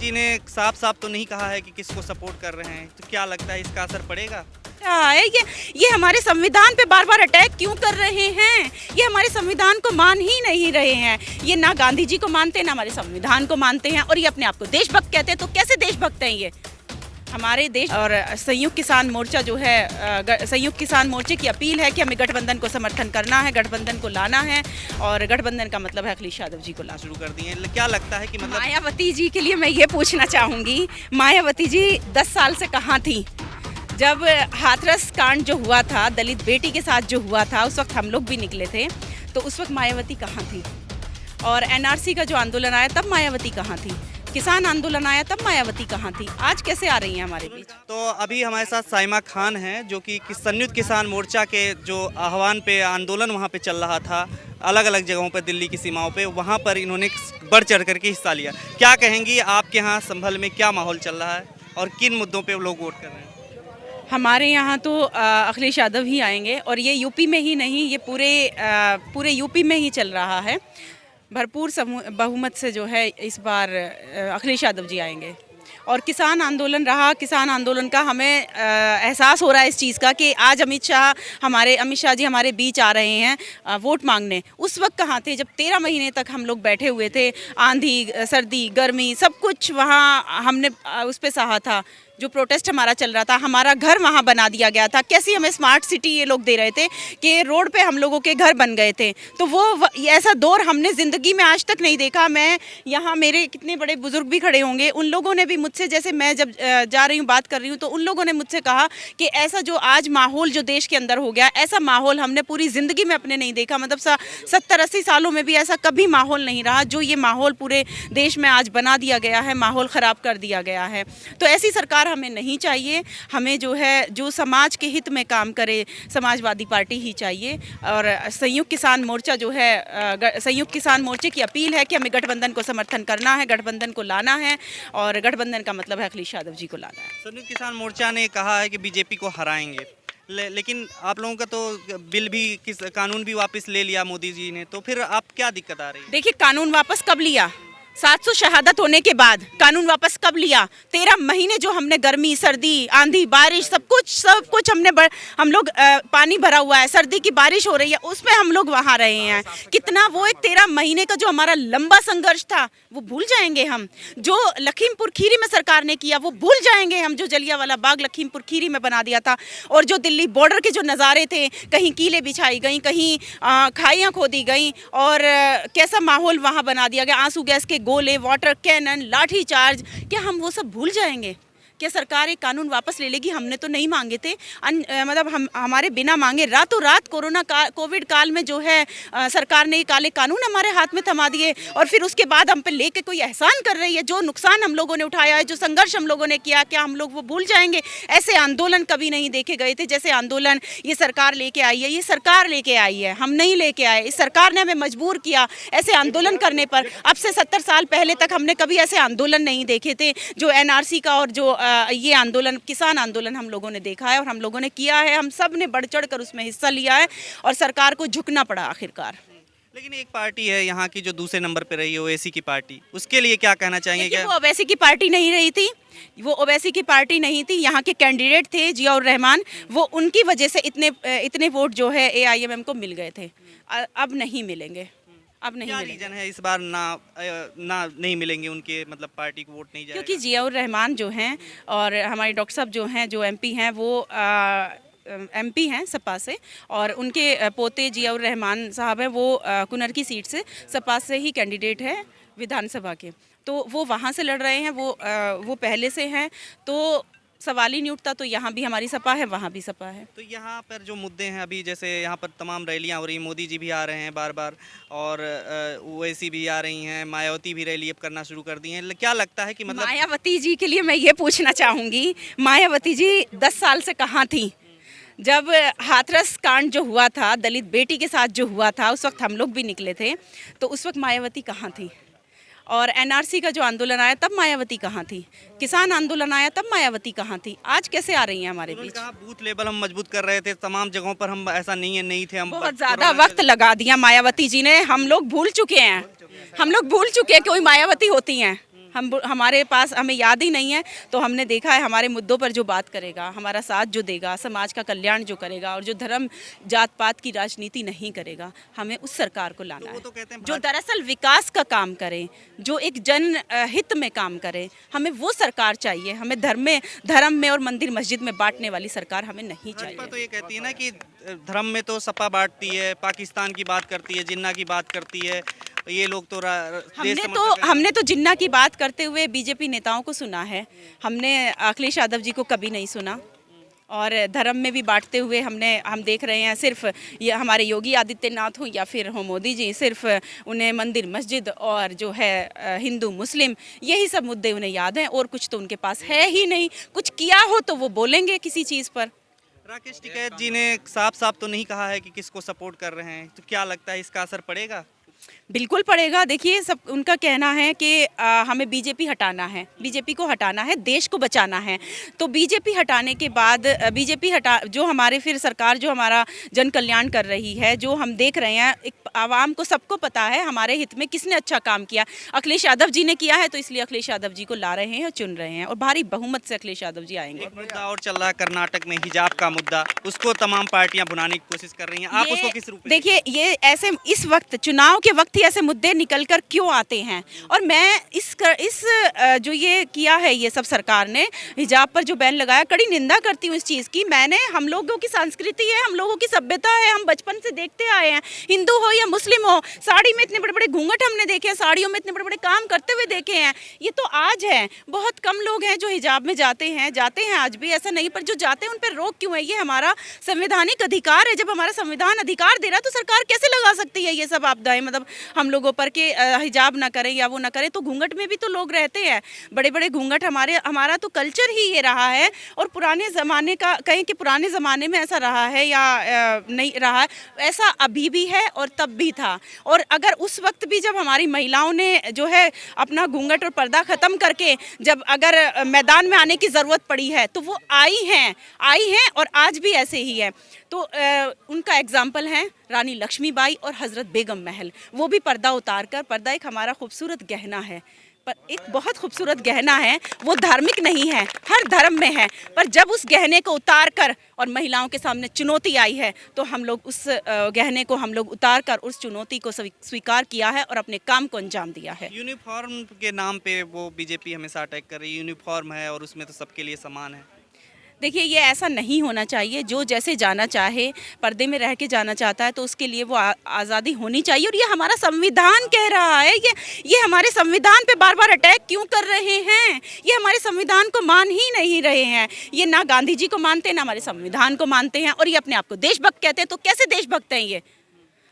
जी ने साफ साफ तो नहीं कहा है कि किसको सपोर्ट कर रहे हैं, तो क्या लगता है इसका असर पड़ेगा? है ये हमारे संविधान पे बार बार अटैक क्यों कर रहे हैं? ये हमारे संविधान को मान ही नहीं रहे हैं। ये ना गांधी जी को मानते हैं, ना हमारे संविधान को मानते हैं, और ये अपने आप को देशभक्त कहते हैं। तो कैसे देशभक्त हैं ये? हमारे देश और संयुक्त किसान मोर्चा जो है, संयुक्त किसान मोर्चे की अपील है कि हमें गठबंधन को समर्थन करना है, गठबंधन को लाना है, और गठबंधन का मतलब है अखिलेश यादव जी को लाना। शुरू कर दिए, क्या लगता है कि मतलब मायावती जी के लिए मैं ये पूछना चाहूँगी, मायावती जी 10 साल से कहाँ थी? जब हाथरस कांड जो हुआ था, दलित बेटी के साथ जो हुआ था, उस वक्त हम लोग भी निकले थे, तो उस वक्त मायावती कहाँ थी? और एनआरसी का जो आंदोलन आया तब मायावती कहाँ थी? किसान आंदोलन आया तब मायावती कहाँ थी? आज कैसे आ रही हैं हमारे बीच? तो अभी हमारे साथ साइमा खान हैं, जो कि संयुक्त किसान मोर्चा के जो आह्वान पे आंदोलन वहाँ पे चल रहा था, अलग अलग जगहों पर दिल्ली की सीमाओं पे, वहाँ पर इन्होंने बढ़ चढ़ करके हिस्सा लिया। क्या कहेंगी, आपके यहाँ संभल में क्या माहौल चल रहा है और किन मुद्दों पर लोग वोट कर रहे हैं? हमारे यहाँ तो अखिलेश यादव ही आएंगे, और ये यूपी में ही नहीं, ये पूरे यूपी में ही चल रहा है। भरपूर बहुमत से जो है इस बार अखिलेश यादव जी आएंगे। और किसान आंदोलन रहा, किसान आंदोलन का हमें एहसास हो रहा है इस चीज़ का कि आज अमित शाह जी हमारे बीच आ रहे हैं वोट मांगने। उस वक्त कहाँ थे जब 13 महीने तक हम लोग बैठे हुए थे, आंधी सर्दी गर्मी सब कुछ वहाँ हमने उस पर सहा था। जो प्रोटेस्ट हमारा चल रहा था, हमारा घर वहाँ बना दिया गया था। कैसी हमें स्मार्ट सिटी ये लोग दे रहे थे कि रोड पे हम लोगों के घर बन गए थे। तो वो ऐसा दौर हमने ज़िंदगी में आज तक नहीं देखा। मैं यहाँ, मेरे कितने बड़े बुजुर्ग भी खड़े होंगे, उन लोगों ने भी मुझसे, जैसे मैं जब जा रही हूँ बात कर रही हूँ, तो उन लोगों ने मुझसे कहा कि ऐसा जो आज माहौल जो देश के अंदर हो गया, ऐसा माहौल हमने पूरी ज़िंदगी में अपने नहीं देखा। मतलब 70-80 सालों में भी ऐसा कभी माहौल नहीं रहा जो ये माहौल पूरे देश में आज बना दिया गया है, माहौल ख़राब कर दिया गया है। तो ऐसी सरकार हमें नहीं चाहिए। हमें जो है, जो समाज के हित में काम करे, समाजवादी पार्टी ही चाहिए। और संयुक्त किसान मोर्चा जो है, संयुक्त किसान मोर्चे की अपील है कि हमें गठबंधन को समर्थन करना है, गठबंधन को लाना है, और गठबंधन का मतलब है अखिलेश यादव जी को लाना है। संयुक्त किसान मोर्चा ने कहा है कि बीजेपी को हराएंगे, लेकिन आप लोगों का तो बिल भी, कानून भी वापस ले लिया मोदी जी ने, तो फिर आप क्या दिक्कत आ रही है? देखिए, कानून वापस कब लिया? 700 शहादत होने के बाद कानून वापस कब लिया? 13 महीने जो हमने गर्मी सर्दी आंधी बारिश सब कुछ हम लोग पानी भरा हुआ है, सर्दी की बारिश हो रही है, उसमें हम लोग वहाँ रहे हैं। कितना वो एक 13 महीने का जो हमारा लंबा संघर्ष था वो भूल जाएंगे हम? जो लखीमपुर खीरी में सरकार ने किया वो भूल जाएंगे हम? जो जलियांवाला बाग लखीमपुर खीरी में बना दिया था, और जो दिल्ली बॉर्डर के जो नज़ारे थे, कहीं कीलें बिछाई गई, कहीं खाइयाँ खोदी गई, और कैसा माहौल वहाँ बना दिया गया, आंसू गैस के गोले, वाटर कैनन, लाठी चार्ज, क्या हम वो सब भूल जाएंगे? क्या सरकार एक कानून वापस ले लेगी? हमने तो नहीं मांगे थे। मतलब हमारे बिना मांगे रातों रात कोविड काल में जो है सरकार ने ये काले कानून हमारे हाथ में थमा दिए, और फिर उसके बाद हम पे लेके कोई एहसान कर रही है। जो नुकसान हम लोगों ने उठाया है, जो संघर्ष हम लोगों ने किया, क्या हम लोग वो भूल जाएंगे? ऐसे आंदोलन कभी नहीं देखे गए थे जैसे आंदोलन ये सरकार लेके आई है। ये सरकार लेके आई है, हम नहीं लेके आए। इस सरकार ने हमें मजबूर किया ऐसे आंदोलन करने पर। अब से 70 साल पहले तक हमने कभी ऐसे आंदोलन नहीं देखे थे जो एनआरसी का, और जो ये आंदोलन, किसान आंदोलन हम लोगों ने देखा है और हम लोगों ने किया है। हम सब ने बढ़ चढ़ कर उसमें हिस्सा लिया है, और सरकार को झुकना पड़ा आखिरकार। लेकिन एक पार्टी है यहाँ की जो दूसरे नंबर पे रही है, ओवैसी की पार्टी, उसके लिए क्या कहना चाहेंगे? क्या वो ओवैसी की पार्टी नहीं रही थी? वो ओवैसी की पार्टी नहीं थी। यहाँ के कैंडिडेट थे जियाउर रहमान, वो उनकी वजह से इतने वोट जो है AIMM को मिल गए थे। अब नहीं मिलेंगे, अब नहीं मिलेंगे। रीजन है इस बार नहीं मिलेंगे उनके, मतलब पार्टी को वोट नहीं जाएगा? क्योंकि जियाउर रहमान जो हैं, और हमारे डॉक्टर साहब जो हैं, जो MP हैं, वो MP हैं सपा से, और उनके पोते जियाउर रहमान साहब हैं, वो कुनर की सीट से सपा से ही कैंडिडेट है विधानसभा के। तो वो वहाँ से लड़ रहे हैं, वो पहले से हैं, तो सवाल ही नहीं उठता। तो यहाँ भी हमारी सपा है, वहाँ भी सपा है। तो यहाँ पर जो मुद्दे हैं अभी, जैसे यहाँ पर तमाम रैलियाँ हो रही हैं, मोदी जी भी आ रहे हैं बार बार, और ओवैसी भी आ रही हैं, मायावती भी रैली अब करना शुरू कर दी हैं। क्या लगता है कि मतलब मायावती जी के लिए मैं ये पूछना चाहूँगी, मायावती जी 10 साल से कहाँ थी? जब हाथरस कांड जो हुआ था, दलित बेटी के साथ जो हुआ था, उस वक्त हम लोग भी निकले थे, तो उस वक्त मायावती कहाँ थी? और एनआरसी का जो आंदोलन आया तब मायावती कहाँ थी? किसान आंदोलन आया तब मायावती कहाँ थी? आज कैसे आ रही हैं हमारे बीच? बूथ लेवल हम मजबूत कर रहे थे तमाम जगहों पर, हम ऐसा नहीं थे, हम बहुत ज़्यादा वक्त लगा दिया मायावती जी ने। हम लोग भूल चुके हैं, हम लोग भूल चुके हैं कोई मायावती होती हैं। हमारे पास हमें याद ही नहीं है, तो हमने देखा है हमारे मुद्दों पर जो बात करेगा, हमारा साथ जो देगा, समाज का कल्याण जो करेगा और जो धर्म जात पात की राजनीति नहीं करेगा, हमें उस सरकार को लाना तो कहते है हैं जो दरअसल विकास का काम करे, जो एक जन हित में काम करे। हमें वो सरकार चाहिए। हमें धर्म में और मंदिर मस्जिद में बांटने वाली सरकार हमें नहीं भाजपा चाहिए। तो ये कहती है ना कि धर्म में तो सपा बांटती है, पाकिस्तान की बात करती है, जिन्ना की बात करती है, ये लोग तो हमने तो जिन्ना की बात करते हुए बीजेपी नेताओं को सुना है, हमने अखिलेश यादव जी को कभी नहीं सुना। और धर्म में भी बांटते हुए हम देख रहे हैं, सिर्फ ये हमारे योगी आदित्यनाथ हो या फिर हो मोदी जी, सिर्फ उन्हें मंदिर मस्जिद और जो है हिंदू मुस्लिम, यही सब मुद्दे उन्हें याद हैं और कुछ तो उनके पास है ही नहीं। कुछ किया हो तो वो बोलेंगे किसी चीज़ पर। राकेश टिकैत जी ने साफ साफ तो नहीं कहा है कि किसको सपोर्ट कर रहे हैं, तो क्या लगता है इसका असर पड़ेगा? बिल्कुल पड़ेगा। देखिए, सब उनका कहना है कि हमें बीजेपी हटाना है, बीजेपी को हटाना है, देश को बचाना है। तो बीजेपी हटाने के बाद जो हमारे फिर सरकार जो हमारा जन कल्याण कर रही है, जो हम देख रहे हैं, एक आवाम को सबको पता है हमारे हित में किसने अच्छा काम किया। अखिलेश यादव जी ने किया है, तो इसलिए अखिलेश यादव जी को ला रहे हैं और चुन रहे हैं और भारी बहुमत से अखिलेश यादव जी आएंगे। एक मुद्दा और चल रहा है कर्नाटक में, हिजाब का मुद्दा, उसको तमाम पार्टियां भुनाने की कोशिश कर रही हैं। आप उसको किस रूप में देखिए, ये ऐसे इस वक्त चुनाव के वक्त ही ऐसे मुद्दे निकल कर क्यों आते हैं? और मैं जो ये किया है ये सब सरकार ने, हिजाब पर जो बैन लगाया, कड़ी निंदा करती हूँ इस चीज़ की। हम लोगों की संस्कृति है, हम लोगों की सभ्यता है, हम बचपन से देखते आए हैं, हिंदू हो या मुस्लिम हो, साड़ी में इतने बड़े बड़े घूंघट हमने देखे हैं, साड़ियों में इतने बड़े बड़े काम करते हुए देखे हैं। ये तो आज है, बहुत कम लोग हैं जो हिजाब में जाते हैं आज भी, ऐसा नहीं, पर जो जाते हैं उन पर रोक क्यों है? ये हमारा संवैधानिक अधिकार है। जब हमारा संविधान अधिकार दे रहा है तो सरकार कैसे लगा सकती है ये सब आपदाएं, मतलब हम लोगों पर के हिजाब ना करें या वो ना करें? तो घूंघट में भी तो लोग रहते हैं, बड़े बड़े घूंघट। हमारा तो कल्चर ही ये रहा है। और पुराने ज़माने का कहें कि पुराने ज़माने में ऐसा रहा है या नहीं रहा है, ऐसा अभी भी है और तब भी था। और अगर उस वक्त भी जब हमारी महिलाओं ने जो है अपना घूंघट और पर्दा ख़त्म करके जब अगर मैदान में आने की ज़रूरत पड़ी है तो वो आई हैं और आज भी ऐसे ही है। तो उनका एग्जाम्पल है रानी लक्ष्मीबाई और हज़रत बेगम महल। वो भी पर्दा उतार कर, पर्दा एक हमारा खूबसूरत गहना है, पर एक बहुत खूबसूरत गहना है, वो धार्मिक नहीं है, हर धर्म में है, पर जब उस गहने को उतार कर और महिलाओं के सामने चुनौती आई है तो हम लोग उस गहने को उतार कर उस चुनौती को स्वीकार किया है और अपने काम को अंजाम दिया है। यूनिफॉर्म के नाम पे वो बीजेपी हमेशा अटैक कर रही है। यूनिफॉर्म है और उसमें तो सबके लिए समान है। देखिए, ये ऐसा नहीं होना चाहिए। जो जैसे जाना चाहे, पर्दे में रह के जाना चाहता है तो उसके लिए वो आज़ादी होनी चाहिए। और ये हमारा संविधान कह रहा है। ये हमारे संविधान पे बार बार अटैक क्यों कर रहे हैं? ये हमारे संविधान को मान ही नहीं रहे हैं। ये ना गांधी जी को मानते हैं, ना हमारे संविधान को मानते हैं, और ये अपने आप को देशभक्त कहते हैं। तो कैसे देशभक्त हैं ये?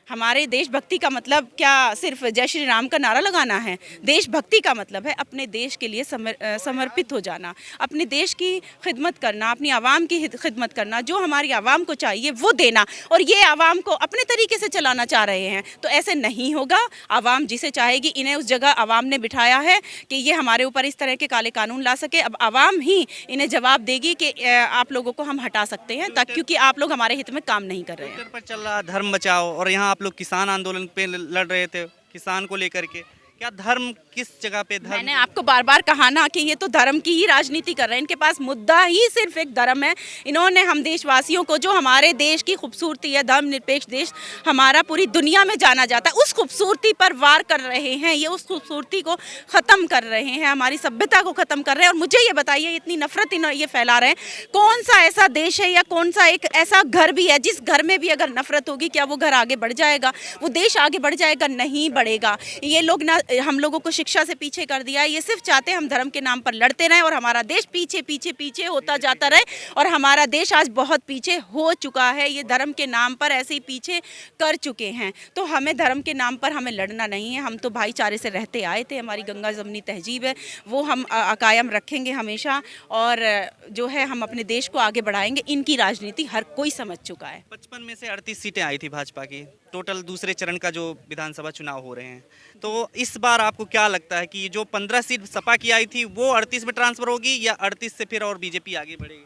हमारे देशभक्ति का मतलब क्या सिर्फ जय श्री राम का नारा लगाना है? देशभक्ति का मतलब है अपने देश के लिए समर्पित हो जाना, अपने देश की खिदमत करना, अपनी आवाम की खिदमत करना, जो हमारी आवाम को चाहिए वो देना। और ये आवाम को अपने तरीके से चलाना चाह रहे हैं, तो ऐसे नहीं होगा। आवाम जिसे चाहेगी, इन्हें उस जगह आवाम ने बिठाया है कि ये हमारे ऊपर इस तरह के काले कानून ला सके। अब आवाम ही इन्हें जवाब देगी कि आप लोगों को हम हटा सकते हैं, क्योंकि आप लोग हमारे हित में काम नहीं कर रहे हैं। ट्विटर पर चल रहा धर्म बचाओ, और यहाँ आप लोग किसान आंदोलन पे लड़ रहे थे, किसान को लेकर के। क्या धर्म किस जगह पे? धर्म मैंने आपको बार बार कहा ना कि ये तो धर्म की ही राजनीति कर रहे हैं। इनके पास मुद्दा ही सिर्फ एक धर्म है। इन्होंने हम देशवासियों को, जो हमारे देश की खूबसूरती है, धर्मनिरपेक्ष देश हमारा पूरी दुनिया में जाना जाता है, उस खूबसूरती पर वार कर रहे हैं। ये उस खूबसूरती को ख़त्म कर रहे हैं, हमारी सभ्यता को ख़त्म कर रहे हैं। और मुझे ये बताइए, इतनी नफरत ये फैला रहे हैं, कौन सा ऐसा देश है या कौन सा एक ऐसा घर भी है जिस घर में भी अगर नफरत होगी, क्या वो घर आगे बढ़ जाएगा? वो देश आगे बढ़ जाएगा? नहीं बढ़ेगा। ये लोग ना हम लोगों को शिक्षा से पीछे कर दिया है। ये सिर्फ चाहते हैं हम धर्म के नाम पर लड़ते रहें और हमारा देश पीछे पीछे पीछे होता जाता रहे। और हमारा देश आज बहुत पीछे हो चुका है। ये धर्म के नाम पर ऐसे ही पीछे कर चुके हैं। तो हमें धर्म के नाम पर हमें लड़ना नहीं है। हम तो भाईचारे से रहते आए थे। हमारी गंगा जमनी तहजीब है, वो हम कायम रखेंगे हमेशा। और जो है हम अपने देश को आगे बढ़ाएंगे। इनकी राजनीति हर कोई समझ चुका है। 55 में से 38 सीटें आई थी भाजपा की, टोटल दूसरे चरण का जो विधानसभा चुनाव हो रहे हैं। तो इस बार आपको क्या लगता है कि जो 15 सीट सपा की आई थी वो 38 में ट्रांसफर होगी, या 38 से फिर और बीजेपी आगे बढ़ेगी?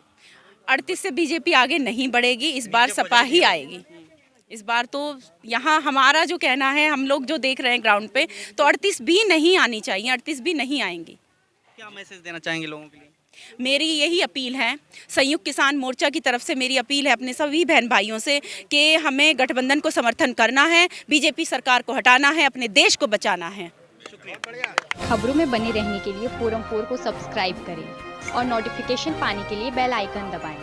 38 से बीजेपी आगे नहीं बढ़ेगी, इस बार सपा ही आएगी। इस बार तो यहाँ हमारा जो कहना है, हम लोग जो देख रहे हैं ग्राउंड पे, तो 38 भी नहीं आनी चाहिए, 38 भी नहीं आएंगी। क्या मैसेज देना चाहेंगे लोगों के लिए? मेरी यही अपील है, संयुक्त किसान मोर्चा की तरफ से मेरी अपील है अपने सभी बहन भाइयों से कि हमें गठबंधन को समर्थन करना है, बीजेपी सरकार को हटाना है, अपने देश को बचाना है। खबरों में बने रहने के लिए फोरम 4 को सब्सक्राइब करें और नोटिफिकेशन पाने के लिए बेल आइकन दबाएं।